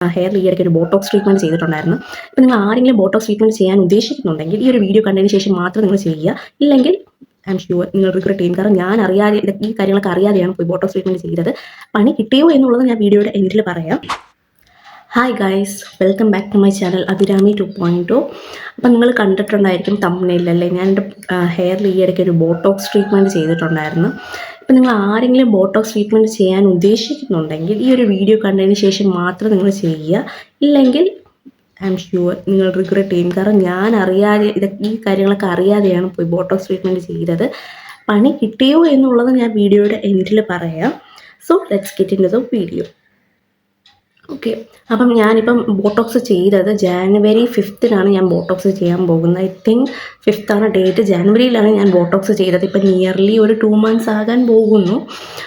ഹെയറിൽ ഈ ഇടയ്ക്ക് ഒരു ബോട്ടോക്സ് ട്രീറ്റ്മെൻറ്റ് ചെയ്തിട്ടുണ്ടായിരുന്നു. അപ്പോൾ നിങ്ങൾ ആരെങ്കിലും ബോട്ടോക്സ് ട്രീറ്റ്മെൻറ്റ് ചെയ്യാൻ ഉദ്ദേശിക്കുന്നുണ്ടെങ്കിൽ ഈ ഒരു വീഡിയോ കണ്ടതിന് ശേഷം മാത്രം നിങ്ങൾ ചെയ്യുക. ഇല്ലെങ്കിൽ ഐ എം ഷുവർ നിങ്ങൾ റിഗ്രറ്റ് ചെയ്യും. കാരണം ഞാൻ അറിയാതെ ഈ കാര്യങ്ങളൊക്കെ അറിയാതെയാണ് പോയി ബോട്ടോക്സ് ട്രീറ്റ്മെൻറ്റ് ചെയ്തത്. പണി കിട്ടിയോ എന്നുള്ളത് ഞാൻ വീഡിയോയുടെ എൻഡിൽ പറയാം. Hi guys, welcome back to my channel Abhirami 2.0. അപ്പം നിങ്ങൾ കണ്ടിട്ടുണ്ടായിരിക്കും തംബ്നെയിലല്ലേ, ഞാൻ എൻ്റെ ഹെയറിൽ ഈ ഇടയ്ക്ക് ഒരു ബോട്ടോക്സ് ട്രീറ്റ്മെൻറ്റ് ചെയ്തിട്ടുണ്ടായിരുന്നു. അപ്പം നിങ്ങൾ ആരെങ്കിലും ബോട്ടോക്സ് ട്രീറ്റ്മെൻറ്റ് ചെയ്യാൻ ഉദ്ദേശിക്കുന്നുണ്ടെങ്കിൽ ഈ ഒരു വീഡിയോ കണ്ടതിന് ശേഷം മാത്രം നിങ്ങൾ ചെയ്യുക. ഇല്ലെങ്കിൽ ഐ എം ഷുവർ നിങ്ങൾ റിഗ്രറ്റ് ചെയ്യും. കാരണം ഞാൻ അറിയാതെ ഈ കാര്യങ്ങളൊക്കെ അറിയാതെയാണ് പോയി ബോട്ടോക്സ് ട്രീറ്റ്മെൻറ്റ് ചെയ്തത്. പണി കിട്ടിയോ എന്നുള്ളത് ഞാൻ വീഡിയോയുടെ എൻഡിൽ പറയാം. So let's get into the video. Okay, അപ്പം ഞാനിപ്പം ബോട്ടോക്സ് ചെയ്തത് ജാനുവരി 5-നാണ് ഞാൻ ബോട്ടോക്സ് ചെയ്യാൻ പോകുന്നത്. I think 5th date. ജാനുവരിയിലാണ് ഞാൻ ബോട്ടോക്സ് ചെയ്തത്. ഇപ്പം നിയർലി ഒരു 2 months ആകാൻ പോകുന്നു.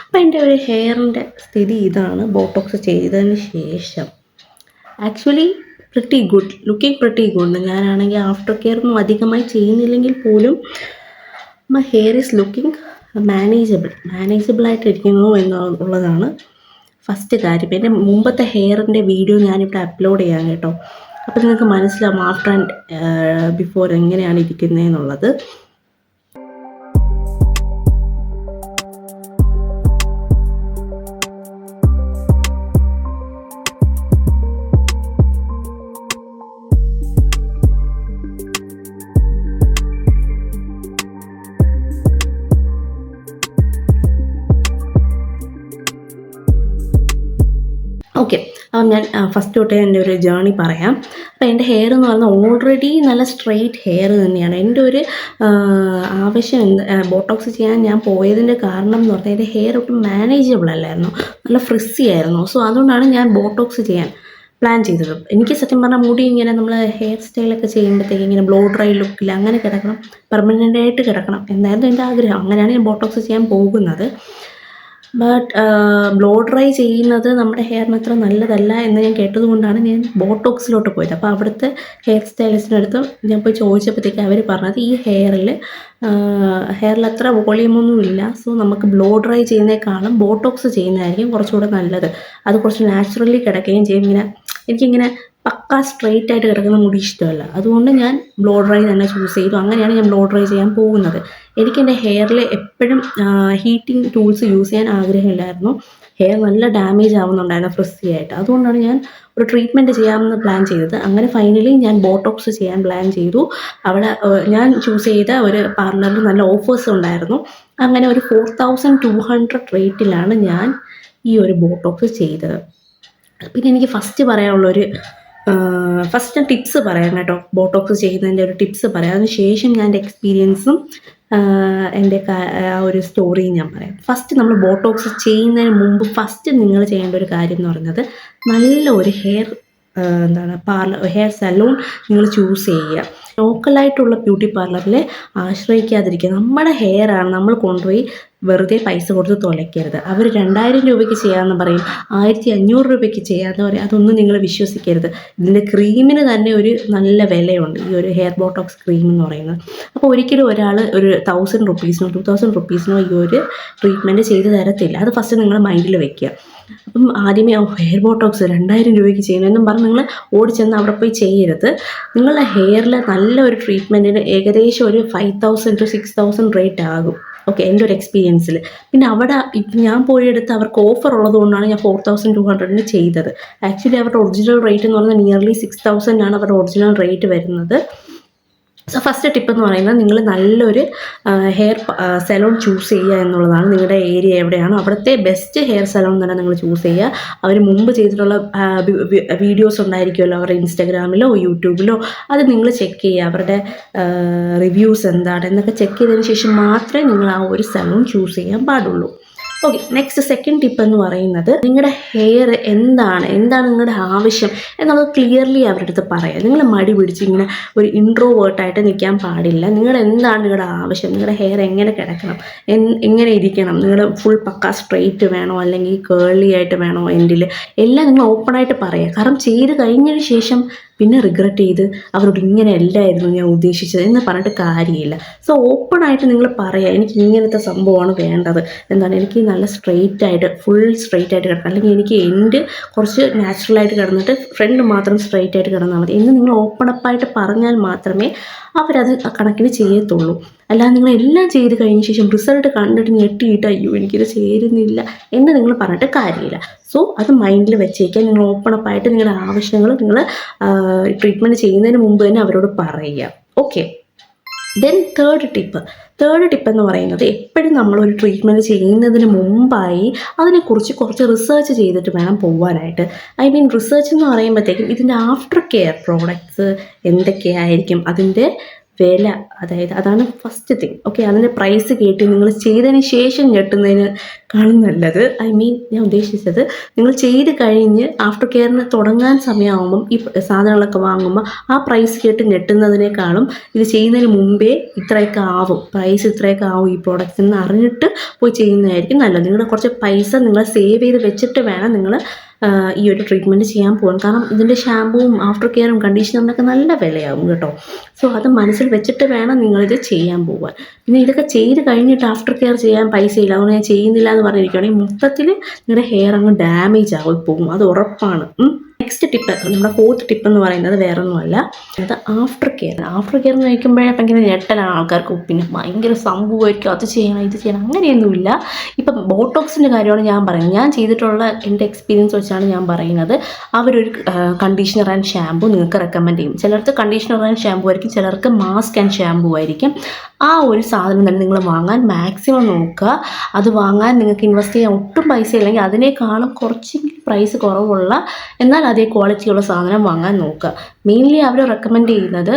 അപ്പം എൻ്റെ ഒരു ഹെയറിൻ്റെ സ്ഥിതി ഇതാണ് ബോട്ടോക്സ് ചെയ്തതിന് ശേഷം. Actually pretty good, looking pretty good. ഞാനാണെങ്കിൽ ആഫ്റ്റർ കെയർ ഒന്നും അധികമായി ചെയ്യുന്നില്ലെങ്കിൽ പോലും മൈ ഹെയർ ഈസ് ലുക്കിംഗ് മാനേജബിളായിട്ടിരിക്കുന്നു എന്നുള്ളതാണ് ഫസ്റ്റ് കാര്യം. എൻ്റെ മുമ്പത്തെ ഹെയറിൻ്റെ വീഡിയോ ഞാനിവിടെ അപ്ലോഡ് ചെയ്യാം കേട്ടോ. അപ്പോൾ നിങ്ങൾക്ക് മനസ്സിലാവും ആഫ്റ്റർ ആൻഡ് ബിഫോർ എങ്ങനെയാണ് ഇരിക്കുന്നതെന്നുള്ളത്. ഓക്കെ, അപ്പം ഞാൻ ഫസ്റ്റ് തൊട്ടേ എൻ്റെ ഒരു ജേർണി പറയാം. അപ്പോൾ എൻ്റെ ഹെയർ എന്ന് പറഞ്ഞാൽ ഓൾറെഡി നല്ല സ്ട്രെയിറ്റ് ഹെയർ തന്നെയാണ്. എൻ്റെ ഒരു ആവശ്യം ബോട്ടോക്സ് ചെയ്യാൻ ഞാൻ പോയതിൻ്റെ കാരണം എന്ന് പറഞ്ഞാൽ എൻ്റെ ഹെയർ ഒട്ടും മാനേജബിൾ അല്ലായിരുന്നു, നല്ല ഫ്രിസ്സി ആയിരുന്നു. സോ അതുകൊണ്ടാണ് ഞാൻ ബോട്ടോക്സ് ചെയ്യാൻ പ്ലാൻ ചെയ്തത്. എനിക്ക് സത്യം പറഞ്ഞാൽ മുടി ഇങ്ങനെ നമ്മൾ ഹെയർ സ്റ്റൈലൊക്കെ ചെയ്യുമ്പോഴത്തേക്ക് ഇങ്ങനെ ബ്ലോ ഡ്രൈ ലുക്കിൽ അങ്ങനെ കിടക്കണം, പെർമനൻ്റായിട്ട് കിടക്കണം എന്നായിരുന്നു എൻ്റെ ആഗ്രഹം. അങ്ങനെയാണ് ഞാൻ ബോട്ടോക്സ് ചെയ്യാൻ പോകുന്നത്. ബട്ട് ബ്ലോ ഡ്രൈ ചെയ്യുന്നത് നമ്മുടെ ഹെയറിന് അത്ര നല്ലതല്ല എന്ന് ഞാൻ കേട്ടതുകൊണ്ടാണ് ഞാൻ ബോട്ടോക്സിലോട്ട് പോയത്. അപ്പോൾ അവിടുത്തെ ഹെയർ സ്റ്റൈലിസ്റ്റിനടുത്ത് ഞാൻ പോയി ചോദിച്ചപ്പോഴത്തേക്ക് അവർ പറഞ്ഞത് ഈ ഹെയറിൽ അത്ര വോളിയമൊന്നും ഇല്ല. സോ നമുക്ക് ബ്ലോ ഡ്രൈ ചെയ്യുന്നതിനേക്കാളും ബോട്ടോക്സ് ചെയ്യുന്നതായിരിക്കും കുറച്ചുകൂടെ നല്ലത്. അത് കുറച്ച് നാച്ചുറലി കിടക്കുകയും ചെയ്യും. എനിക്കിങ്ങനെ പക്ക സ്ട്രെയിറ്റ് ആയിട്ട് കിടക്കുന്ന മുടി ഇഷ്ടമല്ല. അതുകൊണ്ട് ഞാൻ ബ്ലോ ഡ്രൈ തന്നെ ചൂസ് ചെയ്തു. അങ്ങനെയാണ് ഞാൻ ബ്ലോ ഡ്രൈ ചെയ്യാൻ പോകുന്നത്. എനിക്കെൻ്റെ ഹെയറിൽ എപ്പോഴും ഹീറ്റിംഗ് ടൂൾസ് യൂസ് ചെയ്യാൻ ആഗ്രഹമില്ലായിരുന്നു. ഹെയർ നല്ല ഡാമേജ് ആവുന്നുണ്ടായിരുന്നു ഫ്രിസ്സി ആയിട്ട്. അതുകൊണ്ടാണ് ഞാൻ ഒരു ട്രീറ്റ്മെൻറ്റ് ചെയ്യാമെന്ന് പ്ലാൻ ചെയ്തത്. അങ്ങനെ ഫൈനലി ഞാൻ ബോട്ടോക്സ് ചെയ്യാൻ പ്ലാൻ ചെയ്തു. അവിടെ ഞാൻ ചൂസ് ചെയ്ത ഒരു പാർലറിൽ നല്ല ഓഫേഴ്സ് ഉണ്ടായിരുന്നു. അങ്ങനെ ഒരു 4200 റേറ്റിലാണ് ഞാൻ ഈ ഒരു ബോട്ടോക്സ് ചെയ്തത്. പിന്നെ എനിക്ക് ഫസ്റ്റ് പറയാനുള്ളൊരു ഫസ്റ്റ് ഞാൻ ടിപ്സ് പറയാം കേട്ടോ. ബോട്ടോക്സ് ചെയ്യുന്നതിൻ്റെ ഒരു ടിപ്സ് പറയാം. അതിന് ശേഷം ഞാൻ എൻ്റെ എക്സ്പീരിയൻസും എൻ്റെ ആ ഒരു സ്റ്റോറിയും ഞാൻ പറയാം. ഫസ്റ്റ് നമ്മൾ ബോട്ടോക്സ് ചെയ്യുന്നതിന് മുമ്പ് ഫസ്റ്റ് നിങ്ങൾ ചെയ്യേണ്ട ഒരു കാര്യം എന്ന് പറയുന്നത് നല്ല ഒരു ഹെയർ സലൂൺ നിങ്ങൾ ചൂസ് ചെയ്യുക. ലോക്കലായിട്ടുള്ള ബ്യൂട്ടി പാർലറിൽ ആശ്രയിക്കാതിരിക്കുക. നമ്മുടെ ഹെയറാണ്, നമ്മൾ കൊണ്ടുപോയി വെറുതെ പൈസ കൊടുത്ത് തുലയ്ക്കരുത്. അവർ 2000 രൂപയ്ക്ക് ചെയ്യാമെന്ന് പറയും, 1500 രൂപയ്ക്ക് ചെയ്യാമെന്ന് പറയും. അതൊന്നും നിങ്ങൾ വിശ്വസിക്കരുത്. ഇതിൻ്റെ ക്രീമിന് തന്നെ ഒരു നല്ല വിലയുണ്ട്, ഈ ഒരു ഹെയർ ബോട്ടോക്സ് ക്രീം എന്ന് പറയുന്നത്. അപ്പോൾ ഒരിക്കലും ഒരാൾ ഒരു 1000 റുപ്പീസിനോ 2000 റുപ്പീസിനോ ഈ ഒരു ട്രീറ്റ്മെൻറ്റ് ചെയ്ത് തരത്തില്ല. അത് ഫസ്റ്റ് നിങ്ങൾ മൈൻഡിൽ വെക്കുക. അപ്പം ആദ്യമേ ഹെയർ ബോട്ടോക്സ് 2000 രൂപയ്ക്ക് ചെയ്യുന്നു എന്നും പറഞ്ഞ് നിങ്ങൾ ഓടിച്ചെന്ന് അവിടെ പോയി ചെയ്യരുത്. നിങ്ങളുടെ ഹെയറിൽ നല്ല ഒരു ട്രീറ്റ്മെൻറ്റിന് ഏകദേശം ഒരു 5000 to 6000 റേറ്റ് ആകും. ഓക്കെ, എൻ്റെ ഒരു എക്സ്പീരിയൻസിൽ. പിന്നെ അവിടെ ഇപ്പം ഞാൻ പോയെടുത്ത് അവർക്ക് ഓഫർ ഉള്ളതുകൊണ്ടാണ് ഞാൻ 4200 ചെയ്തത്. ആക്ച്വലി അവരുടെ ഒറിജിനൽ റേറ്റ് എന്ന് പറഞ്ഞാൽ നിയർലി 6000 ആണ് അവരുടെ ഒറിജിനൽ റേറ്റ് വരുന്നത്. സോ ഫസ്റ്റ് ടിപ്പ് എന്ന് പറയുന്നത് നിങ്ങൾ നല്ലൊരു ഹെയർ സലൂൺ ചൂസ് ചെയ്യുക എന്നുള്ളതാണ്. നിങ്ങളുടെ ഏരിയ എവിടെയാണോ അവിടുത്തെ ബെസ്റ്റ് ഹെയർ സലൂൺ തന്നെ നിങ്ങൾ ചൂസ് ചെയ്യുക. അവർ മുമ്പ് ചെയ്തിട്ടുള്ള വീഡിയോസ് ഉണ്ടായിരിക്കുമല്ലോ അവരുടെ ഇൻസ്റ്റാഗ്രാമിലോ യൂട്യൂബിലോ, അത് നിങ്ങൾ ചെക്ക് ചെയ്യുക. അവരുടെ റിവ്യൂസ് എന്താണ് എന്നൊക്കെ ചെക്ക് ചെയ്തതിന് ശേഷം മാത്രമേ നിങ്ങൾ ആ ഒരു സലൂൺ ചൂസ് ചെയ്യാൻ പാടുള്ളൂ. ഓക്കെ, നെക്സ്റ്റ് സെക്കൻഡ് ടിപ്പ് എന്ന് പറയുന്നത് നിങ്ങളുടെ ഹെയർ എന്താണ് നിങ്ങളുടെ ആവശ്യം എന്നുള്ളത് ക്ലിയർലി അവരുടെ അടുത്ത് പറയാം. നിങ്ങൾ മടി പിടിച്ച് ഇങ്ങനെ ഒരു ഇൻട്രോവേർട്ടായിട്ട് നിൽക്കാൻ പാടില്ല. എന്താണ് നിങ്ങളുടെ ആവശ്യം, നിങ്ങളുടെ ഹെയർ എങ്ങനെ കിടക്കണം, എങ്ങനെ ഇരിക്കണം, നിങ്ങൾ ഫുൾ പക്ക സ്ട്രെയിറ്റ് വേണോ അല്ലെങ്കിൽ കേർലി ആയിട്ട് വേണോ, എൻഡിൽ എല്ലാം നിങ്ങൾ ഓപ്പണായിട്ട് പറയുക. കാരണം ചെയ്ത് കഴിഞ്ഞതിന് ശേഷം പിന്നെ റിഗ്രറ്റ് ചെയ്ത് അവരോട് ഇങ്ങനെ അല്ലായിരുന്നു ഞാൻ ഉദ്ദേശിച്ചത് എന്ന് പറഞ്ഞിട്ട് കാര്യമില്ല. സോ ഓപ്പണായിട്ട് നിങ്ങൾ പറയുക, എനിക്ക് ഇങ്ങനത്തെ സംഭവമാണ് വേണ്ടത്, എന്താണ് എനിക്ക് നല്ല സ്ട്രെയിറ്റ് ആയിട്ട് ഫുൾ സ്ട്രെയിറ്റ് ആയിട്ട് കിടക്കണം. അല്ലെങ്കിൽ എനിക്ക് എൻഡ് കുറച്ച് നാച്ചുറലായിട്ട് കിടന്നിട്ട് ഫ്രണ്ട് മാത്രം സ്ട്രെയിറ്റ് ആയിട്ട് കിടന്നാൽ മതി എന്ന് നിങ്ങൾ ഓപ്പൺ അപ്പായിട്ട് പറഞ്ഞാൽ മാത്രമേ അവരത് കണക്കിന് ചെയ്യത്തുള്ളൂ. അല്ലാതെ നിങ്ങൾ എല്ലാം ചെയ്ത് കഴിഞ്ഞ ശേഷം റിസൾട്ട് കണ്ടിട്ട് ഞെട്ടിയിട്ട് അയ്യോ എനിക്കിത് ചേരുന്നില്ല എന്ന് നിങ്ങൾ പറഞ്ഞിട്ട് കാര്യമില്ല. സോ അത് മൈൻഡിൽ വെച്ചേക്കാൻ നിങ്ങൾ ഓപ്പൺ അപ്പായിട്ട് നിങ്ങളുടെ ആവശ്യങ്ങൾ നിങ്ങൾ ട്രീറ്റ്മെൻറ്റ് ചെയ്യുന്നതിന് മുമ്പ് തന്നെ അവരോട് പറയുക. ഓക്കെ. ദെൻ തേർഡ് ടിപ്പ് എന്ന് പറയുന്നത് എപ്പോഴും നമ്മളൊരു ട്രീറ്റ്മെൻറ്റ് ചെയ്യുന്നതിന് മുമ്പായി അതിനെക്കുറിച്ച് കുറച്ച് റിസർച്ച് ചെയ്തിട്ട് വേണം പോകാനായിട്ട്. ഐ മീൻ റിസർച്ച് എന്ന് പറയുമ്പോഴത്തേക്കും ഇതിൻ്റെ ആഫ്റ്റർ കെയർ പ്രോഡക്ട്സ് എന്തൊക്കെയായിരിക്കും, അതിൻ്റെ വില, അതായത് അതാണ് ഫസ്റ്റ് തിങ്. ഓക്കെ, അതിൻ്റെ പ്രൈസ് കേട്ട് നിങ്ങൾ ചെയ്തതിന് ശേഷം ഞെട്ടുന്നതിനേക്കാളും നല്ലത്, ഐ മീൻ ഞാൻ ഉദ്ദേശിച്ചത് നിങ്ങൾ ചെയ്ത് കഴിഞ്ഞ് ആഫ്റ്റർ കെയറിന് തുടങ്ങാൻ സമയമാകുമ്പം ഈ സാധനങ്ങളൊക്കെ വാങ്ങുമ്പോൾ ആ പ്രൈസ് കേട്ട് ഞെട്ടുന്നതിനേക്കാളും ഇത് ചെയ്യുന്നതിന് മുമ്പേ ഇത്രയൊക്കെ ആവും, പ്രൈസ് ഇത്രയൊക്കെ ആവും ഈ പ്രോഡക്റ്റ്സ് എന്ന് അറിഞ്ഞിട്ട് പോയി ചെയ്യുന്നതായിരിക്കും നല്ലത്. നിങ്ങളുടെ കുറച്ച് പൈസ നിങ്ങൾ സേവ് ചെയ്ത് വെച്ചിട്ട് വേണം നിങ്ങൾ ഈ ഒരു ട്രീറ്റ്മെൻറ്റ് ചെയ്യാൻ പോകാൻ. കാരണം ഇതിൻ്റെ ഷാമ്പുവും ആഫ്റ്റർ കെയറും കണ്ടീഷണറിനൊക്കെ നല്ല വിലയാവും കേട്ടോ. സോ അത് മനസ്സിൽ വെച്ചിട്ട് വേണം നിങ്ങളിത് ചെയ്യാൻ പോകാൻ. പിന്നെ ഇതൊക്കെ ചെയ്ത് കഴിഞ്ഞിട്ട് ആഫ്റ്റർ കെയർ ചെയ്യാൻ പൈസ ഇല്ല, അതുകൊണ്ട് ഞാൻ ചെയ്യുന്നില്ല എന്ന് പറഞ്ഞിരിക്കുകയാണെങ്കിൽ മൊത്തത്തിൽ നിങ്ങളുടെ ഹെയർ അങ്ങ് ഡാമേജ് ആവും പോകും, അത് ഉറപ്പാണ്. നെക്സ്റ്റ് ടിപ്പ്, നമ്മുടെ ഫോർത്ത് ടിപ്പ് എന്ന് പറയുന്നത് വേറൊന്നുമല്ല, അത് ആഫ്റ്റർ കെയർ എന്ന് ചോദിക്കുമ്പോഴേ ഭയങ്കര ഞെട്ടലാണ് ആൾക്കാർക്ക്. പിന്നെ ഭയങ്കര സംഭവമായിരിക്കും, അത് ചെയ്യണം ഇത് ചെയ്യണം, അങ്ങനെയൊന്നുമില്ല. ഇപ്പം ബോട്ടോക്സിൻ്റെ കാര്യമാണ് ഞാൻ പറയുന്നത്. ഞാൻ ചെയ്തിട്ടുള്ള എൻ്റെ എക്സ്പീരിയൻസ് വെച്ചാണ് ഞാൻ പറയുന്നത്. അവരൊരു കണ്ടീഷണർ ആൻഡ് ഷാമ്പു നിങ്ങൾക്ക് റെക്കമെൻഡ് ചെയ്യും. ചിലർക്ക് കണ്ടീഷണർ ആൻഡ് ഷാമ്പു ആയിരിക്കും, ചിലർക്ക് മാസ്ക് ആൻഡ് ഷാമ്പു ആയിരിക്കും. ആ ഒരു സാധനം തന്നെ നിങ്ങൾ വാങ്ങാൻ മാക്സിമം നോക്കുക. അത് വാങ്ങാൻ നിങ്ങൾക്ക് ഇൻവെസ്റ്റ് ചെയ്യാൻ ഒട്ടും പൈസ ഇല്ലെങ്കിൽ അതിനേക്കാളും കുറച്ചെങ്കിലും പ്രൈസ് കുറവുള്ള എന്നാൽ അതേ ക്വാളിറ്റിയുള്ള സാധനം വാങ്ങാൻ നോക്കുക. മെയിൻലി അവർ റെക്കമെൻഡ് ചെയ്യുന്നത്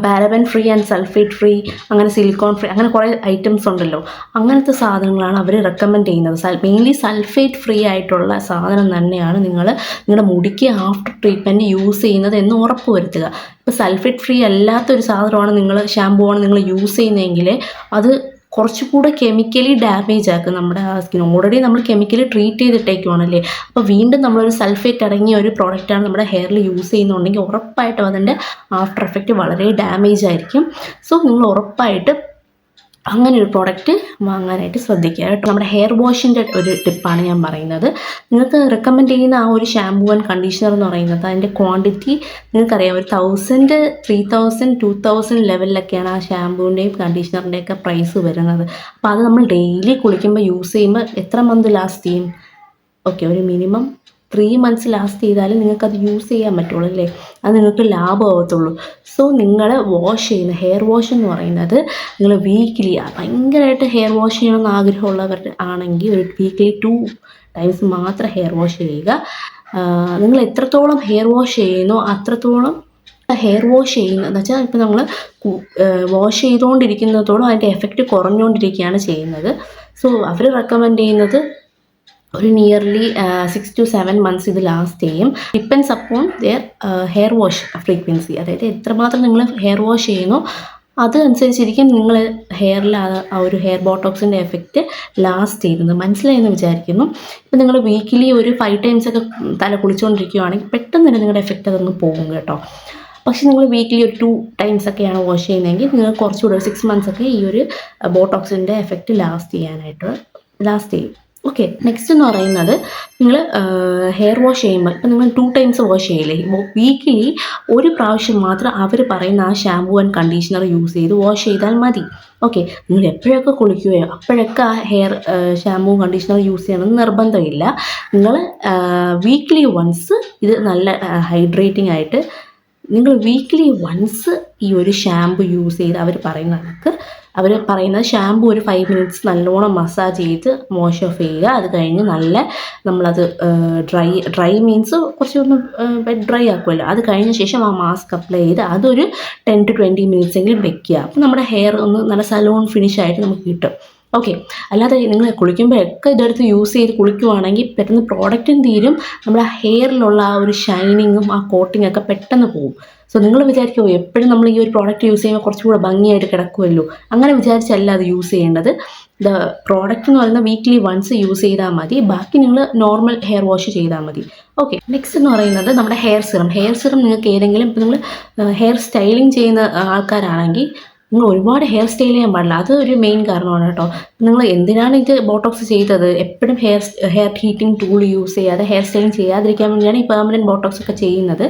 paraben free and sulphate free, അങ്ങനെ സിലിക്കോൺ ഫ്രീ, അങ്ങനെ കുറേ ഐറ്റംസ് ഉണ്ടല്ലോ, അങ്ങനത്തെ സാധനങ്ങളാണ് അവർ റെക്കമെൻഡ് ചെയ്യുന്നത്. മെയിൻലി സൾഫേറ്റ് ഫ്രീ ആയിട്ടുള്ള സാധനം തന്നെയാണ് നിങ്ങൾ നിങ്ങളുടെ മുടിക്ക് ആഫ്റ്റർ ട്രീറ്റ്മെൻറ്റ് യൂസ് ചെയ്യുന്നത് എന്ന് ഉറപ്പ് വരുത്തുക. ഇപ്പോൾ സൾഫേറ്റ് ഫ്രീ അല്ലാത്തൊരു സാധനമാണ് നിങ്ങൾ ഷാമ്പൂ ആണ് നിങ്ങൾ യൂസ് ചെയ്യുന്നതെങ്കിൽ അത് കുറച്ചുകൂടെ കെമിക്കലി ഡാമേജ് ആക്കും നമ്മുടെ ആ സ്കിൻ. ഓൾറെഡി നമ്മൾ കെമിക്കലി ട്രീറ്റ് ചെയ്തിട്ടേക്കുവാണല്ലേ, അപ്പോൾ വീണ്ടും നമ്മളൊരു സൾഫേറ്റ് അടങ്ങിയ ഒരു പ്രോഡക്റ്റാണ് നമ്മുടെ ഹെയറിൽ യൂസ് ചെയ്യുന്നുണ്ടെങ്കിൽ ഉറപ്പായിട്ടും അതിൻ്റെ ആഫ്റ്റർ എഫക്റ്റ് വളരെ ഡാമേജ് ആയിരിക്കും. സോ നിങ്ങൾ ഉറപ്പായിട്ട് അങ്ങനെ ഒരു പ്രോഡക്റ്റ് വാങ്ങാനായിട്ട് ശ്രദ്ധിക്കുക കേട്ടോ. നമ്മുടെ ഹെയർ വാഷിൻ്റെ ഒരു ടിപ്പാണ് ഞാൻ പറയുന്നത്. നിങ്ങൾക്ക് റെക്കമെൻഡ് ചെയ്യുന്ന ആ ഒരു ഷാമ്പൂ ആൻഡ് കണ്ടീഷണർ എന്ന് പറയുന്നത് അതിൻ്റെ ക്വാണ്ടിറ്റി നിങ്ങൾക്കറിയാം, ഒരു 1000, 3000, 2000 ലെവലിലൊക്കെയാണ് ആ ഷാമ്പൂവിൻ്റെയും കണ്ടീഷണറിൻ്റെയൊക്കെ പ്രൈസ് വരുന്നത്. അപ്പോൾ അത് നമ്മൾ ഡെയിലി കുളിക്കുമ്പോൾ യൂസ് ചെയ്യുമ്പോൾ എത്ര മന്ത് ലാസ്റ്റ് ചെയ്യും? ഓക്കെ, ഒരു മിനിമം 3 months ലാസ്റ്റ് ചെയ്താലും നിങ്ങൾക്കത് യൂസ് ചെയ്യാൻ പറ്റുള്ളൂ അല്ലേ, അത് നിങ്ങൾക്ക് ലാഭമാകത്തുള്ളൂ. സോ നിങ്ങൾ വാഷ് ചെയ്യുന്ന ഹെയർ വാഷ് എന്ന് പറയുന്നത് നിങ്ങൾ വീക്കിലി ഭയങ്കരമായിട്ട് ഹെയർ വാഷ് ചെയ്യണമെന്ന് ആഗ്രഹമുള്ളവർ ആണെങ്കിൽ ഒരു വീക്കിലി 2 times മാത്രം ഹെയർ വാഷ് ചെയ്യുക. നിങ്ങൾ എത്രത്തോളം ഹെയർ വാഷ് ചെയ്യുന്നോ അത്രത്തോളം ഹെയർ വാഷ് ചെയ്യുന്നതെന്ന് വെച്ചാൽ ഇപ്പോൾ നമ്മൾ വാഷ് ചെയ്തുകൊണ്ടിരിക്കുന്നതോളം അതിൻ്റെ എഫക്റ്റ് കുറഞ്ഞുകൊണ്ടിരിക്കുകയാണ് ചെയ്യുന്നത്. സോ അവർ റെക്കമെൻഡ് ചെയ്യുന്നത് ഒരു നിയർലി 6 to 7 months ഇത് ലാസ്റ്റ് ചെയ്യും. Depends upon their hair wash frequency, അതായത് എത്രമാത്രം നിങ്ങൾ ഹെയർ വാഷ് ചെയ്യുന്നു അതനുസരിച്ചിരിക്കും നിങ്ങൾ ഹെയറിൽ ആ ഒരു ഹെയർ ബോട്ടോക്സിൻ്റെ എഫക്റ്റ് ലാസ്റ്റ് ചെയ്യുന്നത്. മനസ്സിലായെന്ന് വിചാരിക്കുന്നു. ഇപ്പം നിങ്ങൾ വീക്കിലി ഒരു 5 times ഒക്കെ തല കുളിച്ചുകൊണ്ടിരിക്കുകയാണെങ്കിൽ പെട്ടെന്ന് തന്നെ നിങ്ങളുടെ എഫക്റ്റ് അതൊന്ന് പോകും കേട്ടോ. പക്ഷേ നിങ്ങൾ വീക്കിലി ഒരു 2 times ഒക്കെയാണ് വാഷ് ചെയ്യുന്നതെങ്കിൽ നിങ്ങൾ കുറച്ചുകൂടെ 6 months ഒക്കെ ഈ ഒരു ബോട്ടോക്സിൻ്റെ എഫക്റ്റ് ലാസ്റ്റ് ചെയ്യും. ഓക്കെ, നെക്സ്റ്റ് എന്ന് പറയുന്നത് നിങ്ങൾ ഹെയർ വാഷ് ചെയ്യുമ്പോൾ ഇപ്പം നിങ്ങൾ 2 times വാഷ് ചെയ്യില്ലേ, വീക്കിലി ഒരു പ്രാവശ്യം മാത്രം അവർ പറയുന്ന ആ ഷാമ്പൂ ആൻഡ് കണ്ടീഷണർ യൂസ് ചെയ്ത് വാഷ് ചെയ്താൽ മതി. ഓക്കെ, നിങ്ങൾ എപ്പോഴൊക്കെ കുളിക്കുകയോ അപ്പോഴൊക്കെ ആ ഹെയർ ഷാമ്പൂ കണ്ടീഷണർ യൂസ് ചെയ്യണമെന്ന് നിർബന്ധമില്ല. നിങ്ങൾ വീക്കിലി വൺസ് ഇത് നല്ല ഹൈഡ്രേറ്റിംഗ് ആയിട്ട് നിങ്ങൾ വീക്കിലി വൺസ് ഈ ഒരു ഷാമ്പു യൂസ് ചെയ്ത് അവർ പറയുന്ന ഷാമ്പു ഒരു 5 minutes നല്ലോണം മസാജ് ചെയ്ത് വാഷ് ഓഫ് ചെയ്യുക. അത് കഴിഞ്ഞ് നമ്മളത് ഡ്രൈ മീൻസ് കുറച്ചൊന്ന് ഡ്രൈ ആക്കുമല്ലോ, അത് കഴിഞ്ഞ ശേഷം ആ മാസ്ക് അപ്ലൈ ചെയ്ത് അതൊരു 10 to 20 minutes എങ്കിലും വെക്കുക. അപ്പോൾ നമ്മുടെ ഹെയർ ഒന്ന് നല്ല സലൂൺ ഫിനിഷ് ആയിട്ട് നമുക്ക് കിട്ടും. ഓക്കെ, അല്ലാതെ നിങ്ങൾ കുളിക്കുമ്പോഴൊക്കെ ഇതെടുത്ത് യൂസ് ചെയ്ത് കുളിക്കുവാണെങ്കിൽ പെട്ടെന്ന് പ്രോഡക്റ്റും തീരും, നമ്മുടെ ഹെയറിലുള്ള ആ ഒരു ഷൈനിങ്ങും ആ കോട്ടിങ്ങൊക്കെ പെട്ടെന്ന് പോകും. സോ നിങ്ങൾ വിചാരിക്കുമോ എപ്പോഴും നമ്മൾ ഈ ഒരു പ്രോഡക്റ്റ് യൂസ് ചെയ്യുമ്പോൾ കുറച്ചുകൂടെ ഭംഗിയായിട്ട് കിടക്കുമല്ലോ, അങ്ങനെ വിചാരിച്ചല്ല അത് യൂസ് ചെയ്യേണ്ടത്. പ്രോഡക്റ്റ് എന്ന് പറയുന്നത് വീക്കിലി വൺസ് യൂസ് ചെയ്താൽ മതി, ബാക്കി നിങ്ങൾ നോർമൽ ഹെയർ വാഷ് ചെയ്താൽ മതി. ഓക്കെ, നെക്സ്റ്റ് എന്ന് പറയുന്നത് നമ്മുടെ ഹെയർ സിറം നിങ്ങൾക്ക് ഏതെങ്കിലും ഇപ്പോൾ നിങ്ങൾ ഹെയർ സ്റ്റൈലിംഗ് ചെയ്യുന്ന ആൾക്കാരാണെങ്കിൽ നിങ്ങൾ ഒരുപാട് ഹെയർ സ്റ്റൈൽ ചെയ്യാൻ പാടില്ല. അത് ഒരു മെയിൻ കാരണമാണ് കേട്ടോ. നിങ്ങൾ എന്തിനാണ് ഇത് ബോട്ടോക്സ് ചെയ്തത്? എപ്പോഴും ഹെയർ ഹീറ്റിംഗ് ടൂൾ യൂസ് ചെയ്യാതെ ഹെയർ സ്റ്റൈലിംഗ് ചെയ്യാതിരിക്കാൻ വേണ്ടിയാണ് ഈ പെർമനൻറ്റ് ബോട്ടോക്സ് ഒക്കെ ചെയ്യുന്നത്.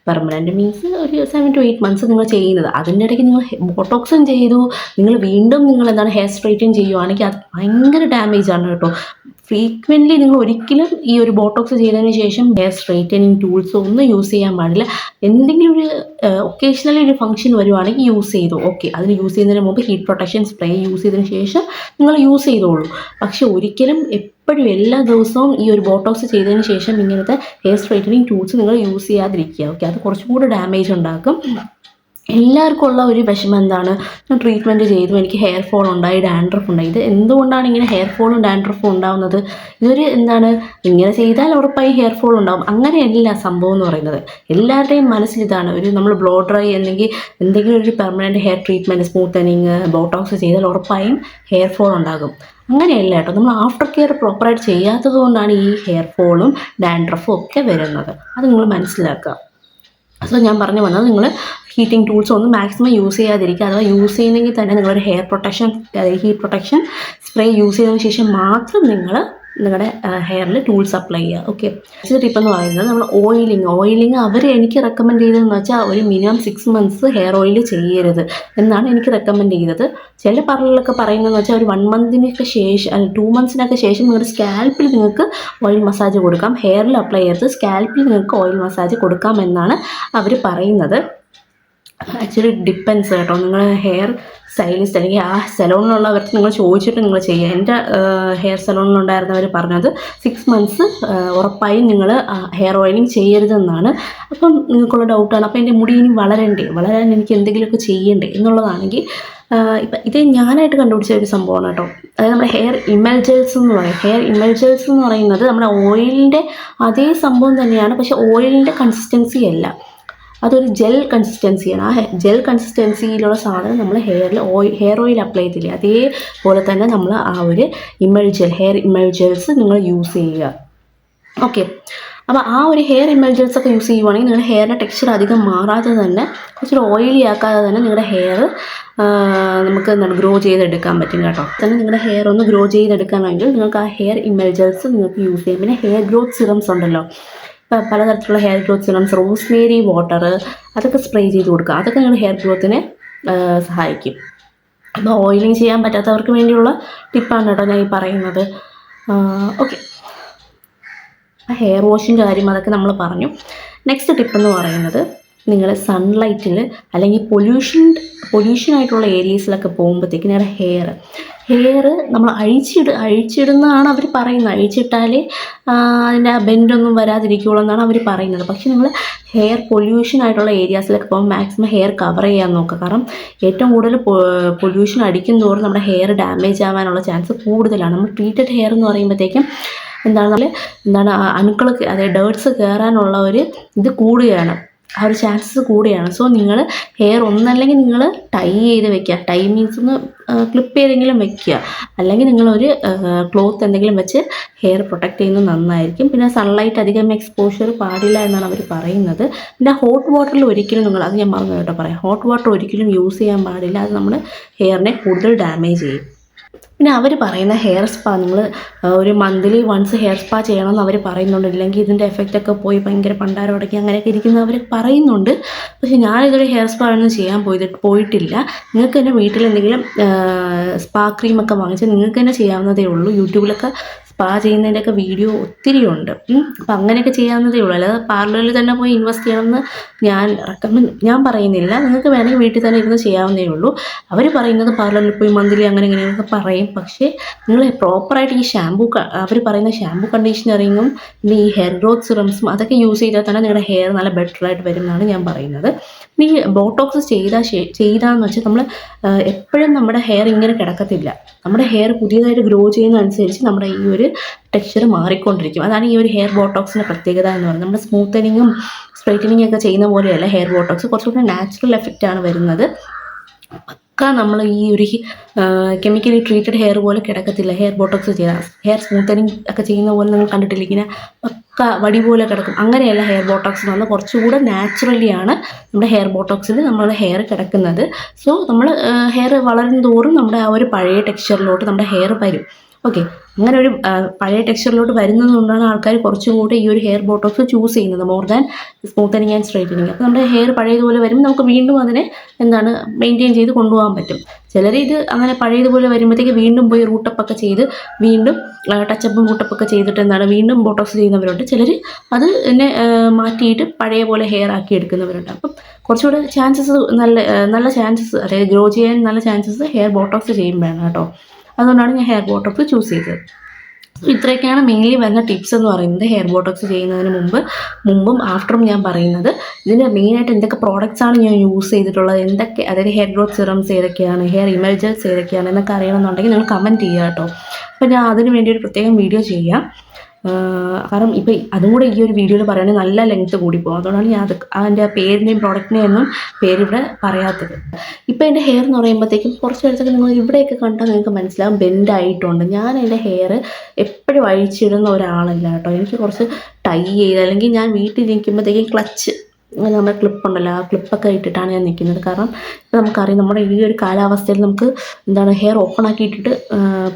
പെർമനൻറ്റ് മീൻസ് ഒരു 7 to 8 months നിങ്ങൾ ചെയ്യുന്നത്. അതിൻ്റെ ഇടയ്ക്ക് നിങ്ങൾ ബോട്ടോക്സും ചെയ്തു, നിങ്ങൾ വീണ്ടും നിങ്ങൾ എന്താണ് ഹെയർ സ്ട്രൈറ്റൻ ചെയ്യുവാണെങ്കിൽ അത് ഭയങ്കര ഡാമേജ് ആണ് കേട്ടോ. ഫ്രീക്വൻ്റ്ലി നിങ്ങൾ ഒരിക്കലും ഈ ഒരു ബോട്ടോക്സ് ചെയ്തതിന് ശേഷം ഹെയർ സ്ട്രൈറ്റനിങ് ടൂൾസോ ഒന്നും യൂസ് ചെയ്യാൻ പാടില്ല. എന്തെങ്കിലും ഒരു ഒക്കേഷണലി ഒരു ഫംഗ്ഷൻ വരുവാണെങ്കിൽ യൂസ് ചെയ്തു, ഓക്കെ. അതിന് യൂസ് ചെയ്യുന്നതിന് മുമ്പ് ഹീറ്റ് പ്രൊട്ടക്ഷൻ സ്പ്രേ യൂസ് ചെയ്തതിന് ശേഷം നിങ്ങൾ യൂസ് ചെയ്തോളൂ. പക്ഷെ ഒരിക്കലും എപ്പോഴും എല്ലാ ദിവസവും ഈ ഒരു ബോട്ടോക്സ് ചെയ്തതിന് ശേഷം ഇങ്ങനത്തെ ഹെയർ സ്ട്രൈറ്റനിങ് ടൂൾസ് നിങ്ങൾ യൂസ് ചെയ്യാതിരിക്കുക, ഓക്കെ. അത് കുറച്ചും കൂടെ ഡാമേജ് ഉണ്ടാക്കും. എല്ലാവർക്കും ഉള്ള ഒരു വിഷമം എന്താണ്, ഞാൻ ട്രീറ്റ്മെൻറ്റ് ചെയ്തു, എനിക്ക് ഹെയർ ഫോൾ ഉണ്ടായി, ഡാൻഡ്രഫ് ഉണ്ടായി. ഇത് എന്തുകൊണ്ടാണ് ഇങ്ങനെ ഹെയർ ഫോളും ഡാൻഡ്രഫും ഉണ്ടാകുന്നത്? ഇതൊരു എന്താണ്, ഇങ്ങനെ ചെയ്താൽ ഉറപ്പായി ഹെയർ ഫോൾ ഉണ്ടാകും, അങ്ങനെയല്ല സംഭവം എന്ന് പറയുന്നത്. എല്ലാവരുടെയും മനസ്സിലിതാണ് ഒരു നമ്മൾ ബ്ലോ ഡ്രൈ അല്ലെങ്കിൽ എന്തെങ്കിലും ഒരു permanent hair treatment, smoothening, Botox ചെയ്താൽ ഉറപ്പായും ഹെയർ ഫോൾ ഉണ്ടാകും. അങ്ങനെയല്ല കേട്ടോ. നമ്മൾ ആഫ്റ്റർ കെയർ പ്രോപ്പറായിട്ട് ചെയ്യാത്തത് കൊണ്ടാണ് ഈ ഹെയർ ഫോളും ഡാൻഡ്രഫും ഒക്കെ വരുന്നത്. അത് നിങ്ങൾ മനസ്സിലാക്കുക. സോ ഞാൻ പറഞ്ഞു വന്നത്, നിങ്ങൾ ഹീറ്റിംഗ് ടൂൾസ് ഒന്നും മാക്സിമം യൂസ് ചെയ്യാതിരിക്കുക. അഥവാ യൂസ് ചെയ്യുന്നെങ്കിൽ തന്നെ നിങ്ങളൊരു hair protection, heat protection spray use ചെയ്തതിന് ശേഷം മാത്രം നിങ്ങൾ നിങ്ങളുടെ ഹെയറിൽ ടൂൾസ് അപ്ലൈ ചെയ്യുക, ഓക്കെ. നെക്സ്റ്റ് ടിപ്പ് എന്ന് പറയുന്നത് നമ്മൾ ഓയിലിംഗ് അവർ എനിക്ക് റെക്കമെൻഡ് ചെയ്തതെന്ന് വെച്ചാൽ ഒരു മിനിമം 6 months ഹെയർ ഓയിൽ ചെയ്യരുത് എന്നാണ് എനിക്ക് റെക്കമെൻഡ് ചെയ്തത്. ചില പാർലറിലൊക്കെ പറയുന്നതെന്ന് വെച്ചാൽ ഒരു 1 monthനൊക്കെ ശേഷം, അല്ല 2 monthsനൊക്കെ ശേഷം നിങ്ങളുടെ സ്കാൽപ്പിൽ നിങ്ങൾക്ക് ഓയിൽ മസാജ് കൊടുക്കാം. ഹെയറിൽ അപ്ലൈ ചെയ്ത് സ്കാൽപ്പിൽ നിങ്ങൾക്ക് ഓയിൽ മസാജ് കൊടുക്കാം എന്നാണ് അവർ പറയുന്നത്. ആക്ച്വലി ഡിപ്പെൻസ് കേട്ടോ. നിങ്ങൾ ഹെയർ സ്റ്റൈലിസ്റ്റ് അല്ലെങ്കിൽ ആ സലോണിലുള്ളവർക്ക് നിങ്ങൾ ചോദിച്ചിട്ട് നിങ്ങൾ ചെയ്യുക. എൻ്റെ ഹെയർ സലോണിലുണ്ടായിരുന്നവർ പറഞ്ഞത് 6 months ഉറപ്പായും നിങ്ങൾ ഹെയർ ഓയിലിംഗ് ചെയ്യരുതെന്നാണ്. അപ്പം നിങ്ങൾക്കുള്ള ഡൗട്ടാണ്, അപ്പോൾ എൻ്റെ മുടി ഇനി വളരാൻ എനിക്ക് എന്തെങ്കിലുമൊക്കെ ചെയ്യണ്ടേ എന്നുള്ളതാണെങ്കിൽ, ഇപ്പം ഇത് ഞാനായിട്ട് കണ്ടുപിടിച്ച ഒരു സംഭവമാണ് കേട്ടോ. അതായത് നമ്മുടെ ഹെയർ ഇമൽജൽസ് എന്ന് പറയും. ഹെയർ ഇമൽജൽസ് എന്ന് പറയുന്നത് നമ്മുടെ ഓയിലിൻ്റെ അതേ സംഭവം തന്നെയാണ്, പക്ഷേ ഓയിലിൻ്റെ കൺസിസ്റ്റൻസി അല്ല, അതൊരു ജെൽ കൺസിസ്റ്റൻസിയാണ്. ആ ജെൽ കൺസിസ്റ്റൻസിയിലുള്ള സാധനം നമ്മൾ ഹെയർ ഓയിൽ അപ്ലൈ ചെയ്തില്ലേ, അതേപോലെ തന്നെ നമ്മൾ ആ ഒരു ഹെയർ ഇമൽജൽസ് നിങ്ങൾ യൂസ് ചെയ്യുക, ഓക്കെ. അപ്പോൾ ആ ഒരു ഹെയർ ഇമൽജൽസ് ഒക്കെ യൂസ് ചെയ്യുവാണെങ്കിൽ നിങ്ങളുടെ ഹെയറിൻ്റെ ടെക്സ്ചർ അധികം മാറാതെ തന്നെ, കുറച്ചൊരു ഓയിലി ആക്കാതെ തന്നെ നിങ്ങളുടെ ഹെയർ നമുക്ക് എന്താണ് ഗ്രോ ചെയ്തെടുക്കാൻ പറ്റും കേട്ടോ. തന്നെ നിങ്ങളുടെ ഹെയർ ഒന്ന് ഗ്രോ ചെയ്തെടുക്കാനാണെങ്കിൽ നിങ്ങൾക്ക് ആ ഹെയർ ഇമൽജൽസ് നിങ്ങൾക്ക് യൂസ് ചെയ്യാം. പിന്നെ ഹെയർ ഗ്രോത്ത് സിറംസ് ഉണ്ടല്ലോ, പലതരത്തിലുള്ള hair growth serums, Rosemary water, അതൊക്കെ സ്പ്രേ ചെയ്ത് കൊടുക്കുക. അതൊക്കെ നിങ്ങളുടെ ഹെയർ ഗ്രോത്തിനെ സഹായിക്കും. അപ്പോൾ ഓയിലിംഗ് ചെയ്യാൻ പറ്റാത്തവർക്ക് വേണ്ടിയുള്ള ടിപ്പാണ് കേട്ടോ ഞാൻ ഈ പറയുന്നത്, ഓക്കെ. ഹെയർ വാഷിൻ്റെ കാര്യം അതൊക്കെ നമ്മൾ പറഞ്ഞു. നെക്സ്റ്റ് ടിപ്പെന്ന് പറയുന്നത്, നിങ്ങൾ സൺലൈറ്റിൽ അല്ലെങ്കിൽ പൊല്യൂഷനായിട്ടുള്ള ഏരിയസിലൊക്കെ പോകുമ്പോഴത്തേക്ക് നിങ്ങളുടെ ഹെയർ നമ്മൾ അഴിച്ചിടുന്നതാണ് അവർ പറയുന്നത്. അഴിച്ചിട്ടാൽ അതിൻ്റെ ബെൻഡൊന്നും വരാതിരിക്കുള്ളൂ എന്നാണ് അവർ പറയുന്നത്. പക്ഷേ നിങ്ങൾ ഹെയർ പൊല്യൂഷനായിട്ടുള്ള ഏരിയാസിലൊക്കെ പോകുമ്പോൾ മാക്സിമം ഹെയർ കവർ ചെയ്യാൻ നോക്കുക. കാരണം ഏറ്റവും കൂടുതൽ പൊല്യൂഷൻ അടിക്കും തോറും നമ്മുടെ ഹെയർ ഡാമേജ് ആവാനുള്ള ചാൻസ് കൂടുതലാണ്. നമ്മൾ ട്രീറ്റഡ് ഹെയർ എന്ന് പറയുമ്പോഴത്തേക്കും എന്താണ് അണുക്കൾ, അതായത് ഡേർട്സ് കയറാനുള്ള ഒരു ഇത് കൂടുകയാണ്, ആ ഒരു ചാൻസസ് കൂടെയാണ്. സോ നിങ്ങൾ ഹെയർ ഒന്നല്ലെങ്കിൽ നിങ്ങൾ ടൈ ചെയ്ത് വെക്കുക, ടൈ മീൻസ് ഒന്ന് ക്ലിപ്പ് ചെയ്തെങ്കിലും വെക്കുക, അല്ലെങ്കിൽ നിങ്ങളൊരു ക്ലോത്ത് എന്തെങ്കിലും വെച്ച് ഹെയർ പ്രൊട്ടക്റ്റ് ചെയ്യുന്നത് നന്നായിരിക്കും. പിന്നെ സൺലൈറ്റ് അധികം എക്സ്പോഷർ പാടില്ല എന്നാണ് അവർ പറയുന്നത്. പിന്നെ ഹോട്ട് വാട്ടറിൽ ഒരിക്കലും അത് ഞാൻ മറന്നു കേട്ടോ പറയാം, ഹോട്ട് വാട്ടർ ഒരിക്കലും യൂസ് ചെയ്യാൻ പാടില്ല, അത് നമ്മുടെ ഹെയറിനെ കൂടുതൽ ഡാമേജ് ചെയ്യും. പിന്നെ അവർ പറയുന്ന ഹെയർ സ്പാ, നിങ്ങൾ ഒരു മന്ത്ലി വൺസ് ഹെയർ സ്പാ ചെയ്യണമെന്ന് അവർ പറയുന്നുണ്ട്. ഇല്ലെങ്കിൽ ഇതിൻ്റെ എഫക്റ്റൊക്കെ പോയി ഭയങ്കര പണ്ടാരോടൊക്കെ അങ്ങനെയൊക്കെ ഇരിക്കുന്നവർ പറയുന്നുണ്ട്. പക്ഷേ ഞാനിതൊരു ഹെയർ സ്പാ ഒന്നും ചെയ്യാൻ പോയിട്ടില്ല. നിങ്ങൾക്ക് തന്നെ വീട്ടിൽ എന്തെങ്കിലും സ്പാ ക്രീമൊക്കെ വാങ്ങിച്ച് നിങ്ങൾക്ക് തന്നെ ചെയ്യാവുന്നതേ ഉള്ളൂ. യൂട്യൂബിലൊക്കെ സ്പാ ചെയ്യുന്നതിൻ്റെയൊക്കെ വീഡിയോ ഒത്തിരി ഉണ്ട്. അപ്പം അങ്ങനെയൊക്കെ ചെയ്യാവുന്നതേ ഉള്ളൂ. അല്ലാതെ പാർലറിൽ തന്നെ പോയി ഇൻവെസ്റ്റ് ചെയ്യണമെന്ന് ഞാൻ പറയുന്നില്ല. നിങ്ങൾക്ക് വേണമെങ്കിൽ വീട്ടിൽ തന്നെ ഇരുന്ന് ചെയ്യാവുന്നതേ ഉള്ളൂ. അവർ പറയുന്നത് പാർലറിൽ പോയി മന്ത്ലി അങ്ങനെ ഇങ്ങനെയൊക്കെ പറയും. പക്ഷേ നിങ്ങൾ പ്രോപ്പറായിട്ട് ഈ അവർ പറയുന്ന ഷാമ്പൂ കണ്ടീഷണറിങ്ങും പിന്നെ ഈ ഹെയർ ഗ്രോത്ത് സിറംസും അതൊക്കെ യൂസ് ചെയ്താൽ തന്നെ നിങ്ങളുടെ ഹെയർ നല്ല ബെറ്ററായിട്ട് വരും എന്നാണ് ഞാൻ പറയുന്നത്. ഈ ബോട്ടോക്സ് ചെയ്താന്ന് വെച്ചാൽ നമ്മൾ എപ്പോഴും നമ്മുടെ ഹെയർ ഇങ്ങനെ കിടക്കത്തില്ല. നമ്മുടെ ഹെയർ പുതിയതായിട്ട് ഗ്രോ ചെയ്യുന്നതനുസരിച്ച് നമ്മുടെ ഈ ഒരു ടെക്സ്ചർ മാറിക്കൊണ്ടിരിക്കും. അതാണ് ഈ ഒരു ഹെയർ ബോട്ടോക്സിൻ്റെ പ്രത്യേകത എന്ന് പറയുന്നത്. നമ്മുടെ സ്മൂത്തനിങ്ങും സ്ട്രൈറ്റനിങ്ങും ഒക്കെ ചെയ്യുന്ന പോലെയല്ല ഹെയർ ബോട്ടോക്സ്, കുറച്ചുകൂടി നാച്ചുറൽ എഫക്റ്റാണ് വരുന്നത്. പക്ക നമ്മൾ ഈ ഒരു കെമിക്കലി ട്രീറ്റഡ് ഹെയർ പോലെ കിടക്കത്തില്ല. ഹെയർ ബോട്ടോക്സ് ചെയ്താൽ ഹെയർ സ്മൂത്തനിങ് ഒക്കെ ചെയ്യുന്ന പോലെ നിങ്ങൾ കണ്ടിട്ടില്ല, ഇങ്ങനെ വടി പോലെ കിടക്കും. അങ്ങനെയല്ല ഹെയർ ബോട്ടോക്സ് എന്ന് പറഞ്ഞാൽ കുറച്ചുകൂടെ നാച്ചുറലി ആണ് നമ്മുടെ ഹെയർ ബോട്ടോക്സിൽ നമ്മുടെ ഹെയർ കിടക്കുന്നത്. സോ നമ്മൾ ഹെയർ വളരും തോറും നമ്മുടെ ആ ഒരു പഴയ ടെക്സ്ചറിലോട്ട് നമ്മുടെ ഹെയർ വരും. ഓക്കെ, അങ്ങനെ ഒരു പഴയ ടെക്സ്ചറിലോട്ട് വരുന്നത് കൊണ്ടാണ് ആൾക്കാർ കുറച്ചും കൂടി ഈ ഒരു ഹെയർ ബോട്ടോക്സ് ചൂസ് ചെയ്യുന്നത് more than smoothening and straightening. അപ്പോൾ നമ്മുടെ ഹെയർ പഴയതുപോലെ വരും, നമുക്ക് വീണ്ടും അതിനെ മെയിൻറ്റെയിൻ ചെയ്ത് കൊണ്ടുപോകാൻ പറ്റും. ചിലർ ഇത് അങ്ങനെ പഴയതുപോലെ വരുമ്പോഴത്തേക്ക് വീണ്ടും പോയി റൂട്ടപ്പൊക്കെ ചെയ്ത് വീണ്ടും ടച്ചപ്പും റൂട്ടപ്പൊക്കെ ചെയ്തിട്ട് വീണ്ടും ബോട്ടോക്സ് ചെയ്യുന്നവരുണ്ട്. ചിലർ അത് എന്നെ മാറ്റിയിട്ട് പഴയ പോലെ ഹെയർ ആക്കി എടുക്കുന്നവരുണ്ട്. അപ്പം കുറച്ചുകൂടെ ചാൻസസ് നല്ല ചാൻസസ്, അതായത് ഗ്രോ ചെയ്യാൻ നല്ല ചാൻസസ് ഹെയർ ബോട്ടോക്സ് ചെയ്യുമ്പോഴാണ് കേട്ടോ. അതുകൊണ്ടാണ് ഞാൻ ഹെയർ ബോട്ടോക്സ് ചൂസ് ചെയ്തത്. ഇത്രയൊക്കെയാണ് മെയിൻലി വരുന്ന ടിപ്സ് എന്ന് പറയുന്നത് ഹെയർ ബോട്ടോക്സ് ചെയ്യുന്നതിന് മുമ്പും ആഫ്റ്ററും ഞാൻ പറയുന്നത്. ഇതിൻ്റെ മെയിനായിട്ട് എന്തൊക്കെ പ്രോഡക്റ്റ്സാണ് ഞാൻ യൂസ് ചെയ്തിട്ടുള്ളത്, എന്തൊക്കെ, അതായത് ഹെയർ ഗ്രോത്ത് സിറംസ് ഏതൊക്കെയാണ്, ഹെയർ ഇമേജസ് ഏതൊക്കെയാണ് എന്നൊക്കെ അറിയണമെന്നുണ്ടെങ്കിൽ നിങ്ങൾ കമൻറ്റ് ചെയ്യുക കേട്ടോ. അപ്പോൾ ഞാൻ അതിന് വേണ്ടി ഒരു പ്രത്യേകം വീഡിയോ ചെയ്യാം. കാരണം ഇപ്പോൾ അതും കൂടെ ഈ ഒരു വീഡിയോയിൽ പറയുകയാണെങ്കിൽ നല്ല ലെങ്ത്ത് കൂടിപ്പോകും. അതുകൊണ്ടാണ് ഞാൻ അതിൻ്റെ പേരിൻ്റെയും പ്രോഡക്റ്റിൻ്റെയും ഒന്നും പേരിവിടെ പറയാത്തത്. ഇപ്പോൾ എൻ്റെ ഹെയർ എന്ന് പറയുമ്പോഴത്തേക്കും കുറച്ച് നേരത്തൊക്കെ നിങ്ങൾ ഇവിടെയൊക്കെ കണ്ടാൽ നിങ്ങൾക്ക് മനസ്സിലാവും ബെൻഡായിട്ടുണ്ട്. ഞാൻ എൻ്റെ ഹെയർ എപ്പോഴും അഴിച്ചിടുന്ന ഒരാളല്ല കേട്ടോ. എനിക്ക് കുറച്ച് ടൈ ചെയ്ത്, അല്ലെങ്കിൽ ഞാൻ വീട്ടിൽ നിൽക്കുമ്പോഴത്തേക്കും ക്ലച്ച് നമ്മുടെ ക്ലിപ്പുണ്ടല്ലോ, ആ ക്ലിപ്പൊക്കെ ഇട്ടിട്ടാണ് ഞാൻ നിൽക്കുന്നത്. കാരണം ഇപ്പോൾ നമുക്കറിയാം നമ്മുടെ ഈ ഒരു കാലാവസ്ഥയിൽ നമുക്ക് ഹെയർ ഓപ്പൺ ആക്കി ഇട്ടിട്ട്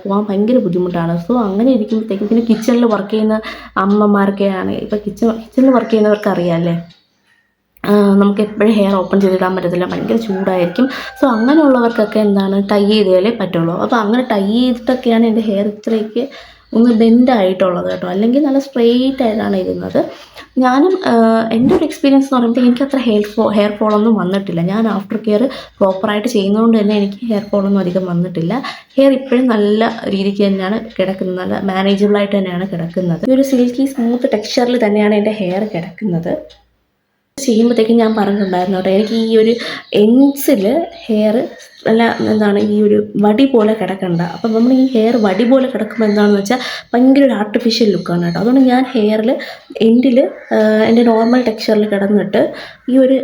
പോകാൻ ഭയങ്കര ബുദ്ധിമുട്ടാണ്. സോ അങ്ങനെ ഇരിക്കുമ്പോഴത്തേക്കും പിന്നെ കിച്ചണിൽ വർക്ക് ചെയ്യുന്ന അമ്മമാർക്കെയാണ്, ഇപ്പോൾ കിച്ചണിൽ വർക്ക് ചെയ്യുന്നവർക്ക് അറിയാമല്ലേ, നമുക്ക് എപ്പോഴും ഹെയർ ഓപ്പൺ ചെയ്തിടാൻ പറ്റത്തില്ല, ഭയങ്കര ചൂടായിരിക്കും. സോ അങ്ങനെയുള്ളവർക്കൊക്കെ ടൈ ചെയ്താലേ പറ്റുള്ളൂ. അപ്പോൾ അങ്ങനെ ടൈ ചെയ്തിട്ടൊക്കെയാണ് എൻ്റെ ഹെയർ ഇത്രയ്ക്ക് ഒന്ന് ബെൻഡായിട്ടുള്ളത് കേട്ടോ. അല്ലെങ്കിൽ നല്ല സ്ട്രെയിറ്റ് ആയിട്ടാണ് ഇരുന്നത്. ഞാനും എൻ്റെ ഒരു എക്സ്പീരിയൻസ് എന്ന് പറയുമ്പോൾ എനിക്ക് അത്ര ഹെയർ ഫോളൊന്നും വന്നിട്ടില്ല. ഞാൻ ആഫ്റ്റർ കെയർ പ്രോപ്പറായിട്ട് ചെയ്യുന്നതുകൊണ്ട് തന്നെ എനിക്ക് ഹെയർ ഫോളൊന്നും അധികം വന്നിട്ടില്ല. ഹെയർ ഇപ്പോഴും നല്ല രീതിക്ക് തന്നെയാണ് കിടക്കുന്നത്, നല്ല മാനേജബിളായിട്ട് തന്നെയാണ് കിടക്കുന്നത്. ഈ ഒരു സിൽക്കി സ്മൂത്ത് ടെക്സ്ചറിൽ തന്നെയാണ് എൻ്റെ ഹെയർ കിടക്കുന്നത്. ചെയ്യുമ്പോഴത്തേക്കും ഞാൻ പറഞ്ഞിട്ടുണ്ടായിരുന്നു കേട്ടോ, എനിക്ക് ഈ ഒരു എൻഡ്സിൽ ഹെയർ ഈ ഒരു വടി പോലെ കിടക്കണ്ട. അപ്പം നമ്മൾ ഈ ഹെയർ വടി പോലെ കിടക്കുമ്പോൾ എന്താണെന്ന് വെച്ചാൽ ഭയങ്കര ഒരു ആർട്ടിഫിഷ്യൽ ലുക്കാണ് കേട്ടോ. അതുകൊണ്ട് ഞാൻ ഹെയറിൽ എൻഡിൽ എൻ്റെ നോർമൽ ടെക്സ്ചറിൽ കിടന്നിട്ട് ഈ ഒരു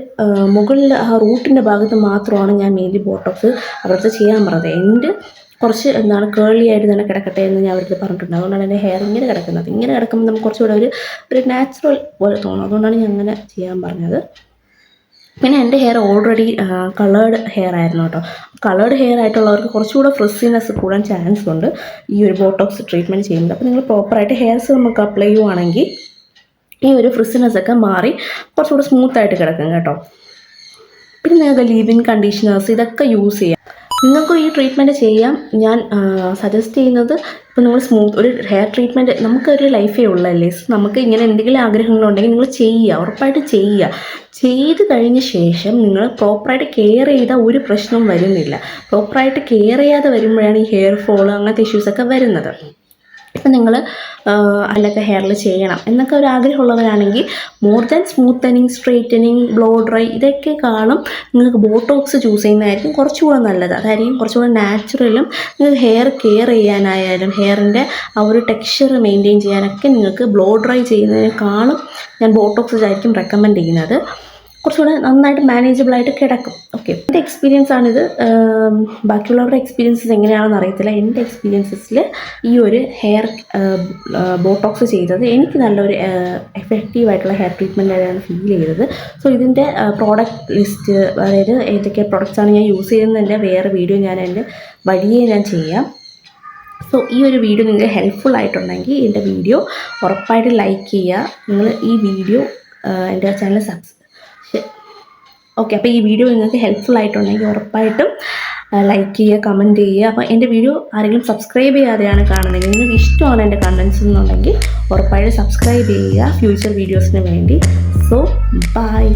മുകളിൽ ആ റൂട്ടിൻ്റെ ഭാഗത്ത് മാത്രമാണ് ഞാൻ മെയിൻലി ബോട്ടോക്സ് അവിടുത്തെ ചെയ്യാൻ പറഞ്ഞത്. എൻഡ് കുറച്ച് കേളി ആയിട്ട് തന്നെ കിടക്കട്ടെ എന്ന് ഞാൻ അവർക്ക് പറഞ്ഞിട്ടുണ്ട്. അതുകൊണ്ടാണ് എൻ്റെ ഹെയർ ഇങ്ങനെ കിടക്കുന്നത്. ഇങ്ങനെ കിടക്കുമ്പോൾ നമുക്ക് കുറച്ചുകൂടെ ഒരു നാച്ചുറൽ പോലെ തോന്നും. അതുകൊണ്ടാണ് ഞാൻ അങ്ങനെ ചെയ്യാൻ പറഞ്ഞത്. പിന്നെ എൻ്റെ ഹെയർ ഓൾറെഡി കളേർഡ് ഹെയർ ആയിരുന്നു കേട്ടോ. കളേർഡ് ഹെയർ ആയിട്ടുള്ളവർക്ക് കുറച്ചുകൂടെ ഫ്രിസിനെസ് കൂടാൻ ചാൻസ് ഉണ്ട് ഈ ഒരു ബോട്ടോക്സ് ട്രീറ്റ്മെൻറ്റ് ചെയ്യുന്നത്. അപ്പോൾ നിങ്ങൾ പ്രോപ്പറായിട്ട് ഹെയർസ് നമുക്ക് അപ്ലൈ ചെയ്യുവാണെങ്കിൽ ഈ ഒരു ഫ്രിസിനെസ് ഒക്കെ മാറി കുറച്ചുകൂടെ സ്മൂത്തായിട്ട് കിടക്കും കേട്ടോ. പിന്നെ നിങ്ങൾക്ക് ലീവ്-ഇൻ കണ്ടീഷണേഴ്സ് ഇതൊക്കെ യൂസ് ചെയ്യാം. നിങ്ങൾക്കും ഈ ട്രീറ്റ്മെൻറ്റ് ചെയ്യാം. ഞാൻ സജസ്റ്റ് ചെയ്യുന്നത്, ഇപ്പോൾ നിങ്ങൾ ഒരു ഹെയർ ട്രീറ്റ്മെൻറ്റ് നമുക്കൊരു ലൈഫേ ഉള്ളല്ലേ. സോ നമുക്ക് ഇങ്ങനെ എന്തെങ്കിലും ആഗ്രഹങ്ങളുണ്ടെങ്കിൽ നിങ്ങൾ ചെയ്യുക, ഉറപ്പായിട്ട് ചെയ്യുക. ചെയ്ത് കഴിഞ്ഞ ശേഷം നിങ്ങൾ പ്രോപ്പറായിട്ട് കെയർ ചെയ്താൽ ഒരു പ്രശ്നവും വരുന്നില്ല. പ്രോപ്പറായിട്ട് കെയർ ചെയ്യാതെ വരുമ്പോഴാണ് ഈ ഹെയർ ഫോൾ അങ്ങനത്തെ ഇഷ്യൂസൊക്കെ വരുന്നത്. ഇപ്പം നിങ്ങൾ അതിലൊക്കെ ഹെയറിൽ ചെയ്യണം എന്നൊക്കെ ഒരു ആഗ്രഹമുള്ളവരാണെങ്കിൽ more than smoothening, straightening, blow dry ഇതൊക്കെ കാണും നിങ്ങൾക്ക് ബോട്ടോക്സ് ചൂസ് ചെയ്യുന്നതായിരിക്കും കുറച്ചുകൂടെ നല്ലത്. അതായിരിക്കും കുറച്ചുകൂടെ നാച്ചുറലും. നിങ്ങൾക്ക് ഹെയർ കെയർ ചെയ്യാനായാലും ഹെയറിൻ്റെ ആ ഒരു ടെക്സ്ചർ മെയിൻറ്റെയിൻ ചെയ്യാനൊക്കെ നിങ്ങൾക്ക് ബ്ലോ ഡ്രൈ ചെയ്യുന്നതിനേക്കാളും ഞാൻ ബോട്ടോക്സ് ആയിരിക്കും റെക്കമെൻഡ് ചെയ്യുന്നത്. കുറച്ചുകൂടെ നന്നായിട്ട് മാനേജബിളായിട്ട് കിടക്കും. ഓക്കെ, എൻ്റെ എക്സ്പീരിയൻസ് ആണിത്. ബാക്കിയുള്ളവരുടെ എക്സ്പീരിയൻസസ് എങ്ങനെയാണെന്ന് അറിയത്തില്ല. എൻ്റെ എക്സ്പീരിയൻസസിൽ ഈ ഒരു ഹെയർ ബോട്ടോക്സ് ചെയ്തത് എനിക്ക് നല്ലൊരു എഫക്റ്റീവായിട്ടുള്ള ഹെയർ ട്രീറ്റ്മെൻറ്റാണ് ഫീൽ ചെയ്തത്. സോ ഇതിൻ്റെ പ്രോഡക്റ്റ് ലിസ്റ്റ്, അതായത് ഏതൊക്കെ പ്രോഡക്റ്റ്സാണ് ഞാൻ യൂസ് ചെയ്യുന്നതിൻ്റെ വേറെ വീഡിയോ ഞാൻ ചെയ്യാം. സോ ഈ ഒരു വീഡിയോ നിങ്ങൾക്ക് ഹെൽപ്ഫുൾ ആയിട്ടുണ്ടെങ്കിൽ എൻ്റെ വീഡിയോ ഉറപ്പായിട്ട് ലൈക്ക് ചെയ്യുക. നിങ്ങൾ ഈ വീഡിയോ എൻ്റെ ചാനൽ ഓക്കെ, അപ്പോൾ ഈ വീഡിയോ നിങ്ങൾക്ക് ഹെൽപ്ഫുൾ ആയിട്ടുണ്ടെങ്കിൽ ഉറപ്പായിട്ടും ലൈക്ക് ചെയ്യുക, കമൻറ്റ് ചെയ്യുക. അപ്പോൾ എൻ്റെ വീഡിയോ ആരെങ്കിലും സബ്സ്ക്രൈബ് ചെയ്യാതെയാണ് കാണുന്നതെങ്കിൽ, നിങ്ങൾക്ക് ഇഷ്ടമാണ് എൻ്റെ കണ്ടൻസ് എന്നുണ്ടെങ്കിൽ ഉറപ്പായിട്ട് സബ്സ്ക്രൈബ് ചെയ്യുക ഫ്യൂച്ചർ വീഡിയോസിന് വേണ്ടി. So by.